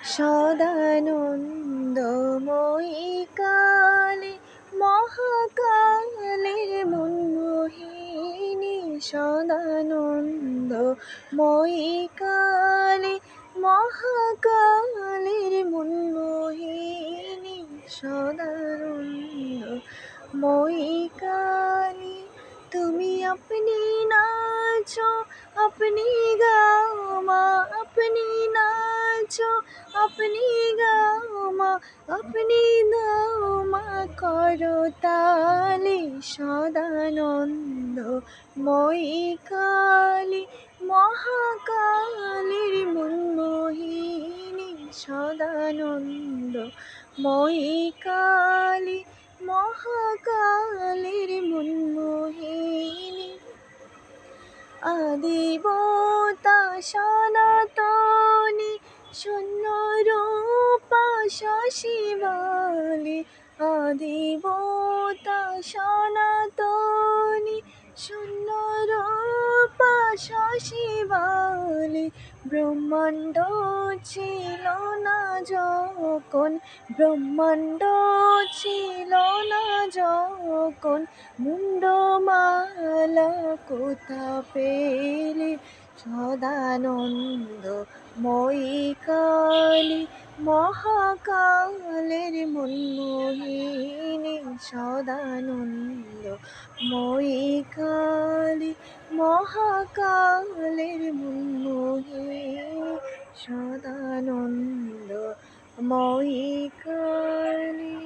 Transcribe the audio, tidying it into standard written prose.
সদানন্দময়ী কালী মহাকালের মনমোহিনী, সদানন্দময়ী কালী মহাকালের মনমোহিনী, সদানন্দময়ী কালী। তুমি আপনি নাচো, আপনি গাও মা, আপনি নাচো, আপনি গাও মা, আপনি দাও মা করতালি। সদানন্দময়ী কালী মহাকালের মনমোহিনী, সদানন্দময়ী কালী মহাকালের মনমোহিনী। আদিবতা সনাতনী শূন্যরূপা শশীবালী, আদিবতা সনাতনী শূন্যরূপা শশীবালী। ব্রহ্মাণ্ড ছিল না যখন, ব্রহ্মাণ্ড ছিল না যখন, মুন্ডমালা কোথা পেলে? সদানন্দময়ী কালী মহাকালের মনমোহিনী, সদানন্দময়ী কালী মহাকালের মনমোহিনী, সদানন্দময়ী কালী।